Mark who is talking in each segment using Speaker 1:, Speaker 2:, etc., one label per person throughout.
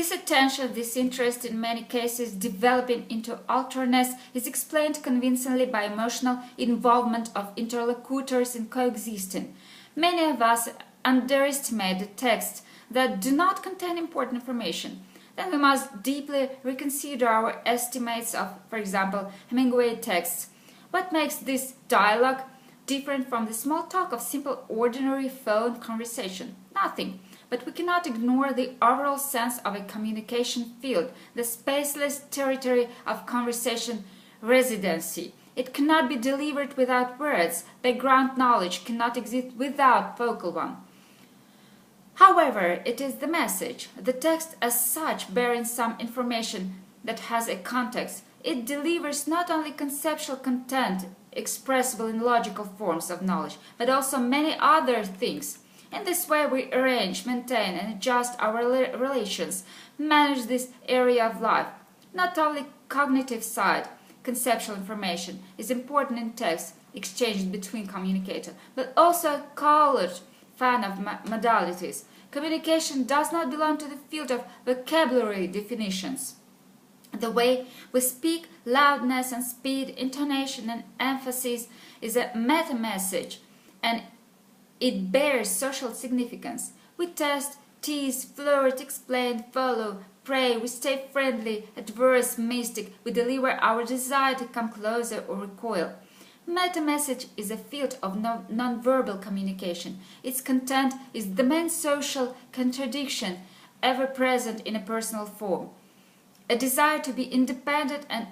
Speaker 1: This attention, this interest, in many cases developing into alterness, is explained convincingly by emotional involvement of interlocutors in coexisting. Many of us underestimate the texts that do not contain important information. Then we must deeply reconsider our estimates of, for example, Hemingway texts. What makes this dialogue different from the small talk of simple ordinary phone conversation? Nothing. But we cannot ignore the overall sense of a communication field, the spaceless territory of conversation residency. It cannot be delivered without words. Background knowledge cannot exist without vocal one. However, it is the message, the text as such bearing some information that has a context. It delivers not only conceptual content expressible in logical forms of knowledge, but also many other things. In this way we arrange, maintain and adjust our relations, manage this area of life. Not only cognitive side, conceptual information, is important in text exchanged between communicators, but also colored fan of modalities. Communication does not belong to the field of vocabulary definitions. The way we speak, loudness and speed, intonation and emphasis is a meta-message, and it bears social significance. We test, tease, flirt, explain, follow, pray, we stay friendly, adverse, mystic, we deliver our desire to come closer or recoil. Meta-message is a field of non-verbal communication. Its content is the main social contradiction ever present in a personal form. A desire to be independent and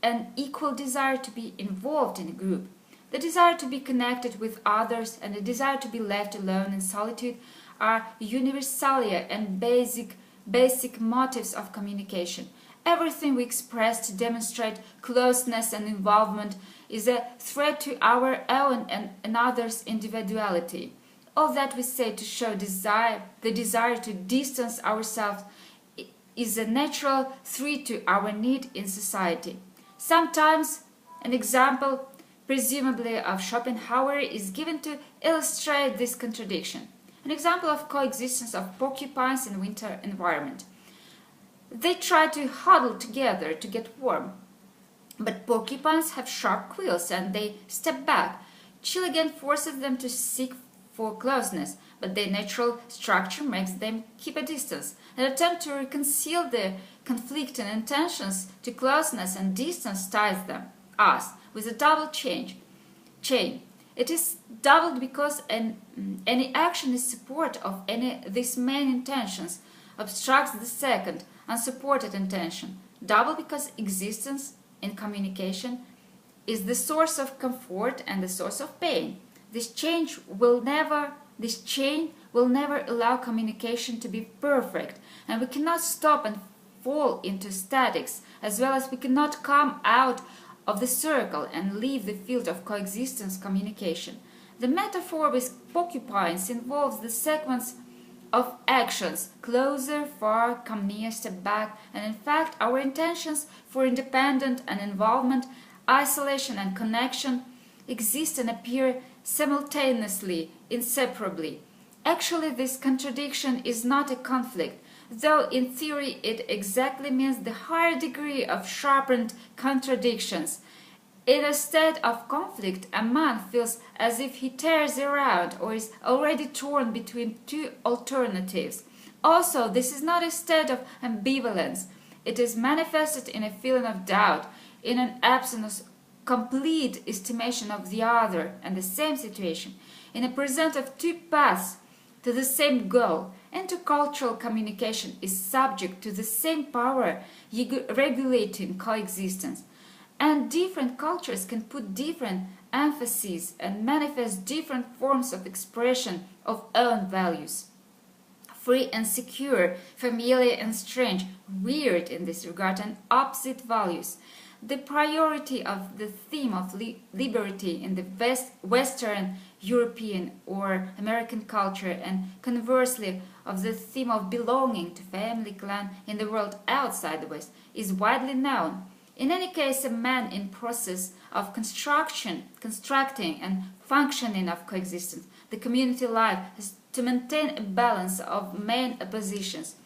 Speaker 1: an equal desire to be involved in a group. The desire to be connected with others and the desire to be left alone in solitude are universalia and basic motives of communication. Everything we express to demonstrate closeness and involvement is a threat to our own and others' individuality. All that we say to show the desire to distance ourselves is a natural threat to our need in society. Sometimes an example, presumably of Schopenhauer, is given to illustrate this contradiction. An example of coexistence of porcupines in winter environment. They try to huddle together to get warm, but porcupines have sharp quills and they step back. Chill again forces them to seek for closeness, but their natural structure makes them keep a distance. An attempt to reconcile their conflicting intentions to closeness and distance ties us with a double chain. It is doubled because any action in support of these main intentions obstructs the second, unsupported intention. Double because existence in communication is the source of comfort and the source of pain. This chain will never allow communication to be perfect, and we cannot stop and fall into statics, as well as we cannot come out of the circle and leave the field of coexistence communication. The metaphor with porcupines involves the sequence of actions: closer, far, come near, step back, and in fact our intentions for independence and involvement, isolation and connection exist and appear simultaneously, inseparably. Actually, this contradiction is not a conflict, though in theory it exactly means the higher degree of sharpened contradictions. In a state of conflict, a man feels as if he tears around or is already torn between two alternatives. Also, this is not a state of ambivalence. It is manifested in a feeling of doubt, in an absence of complete estimation of the other and the same situation, in a present of two paths to the same goal. Intercultural communication is subject to the same power regulating coexistence, and different cultures can put different emphases and manifest different forms of expression of own values. Free and secure, familiar and strange, weird in this regard, and opposite values. The priority of the theme of liberty in the Western European or American culture, and conversely of the theme of belonging to family clan in the world outside the West, is widely known. In any case, a man in process of constructing and functioning of coexistence, the community life has to maintain a balance of main oppositions.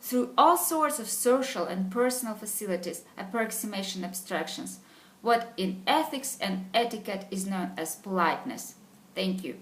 Speaker 1: through all sorts of social and personal facilities, approximation, abstractions, what in ethics and etiquette is known as politeness. Thank you.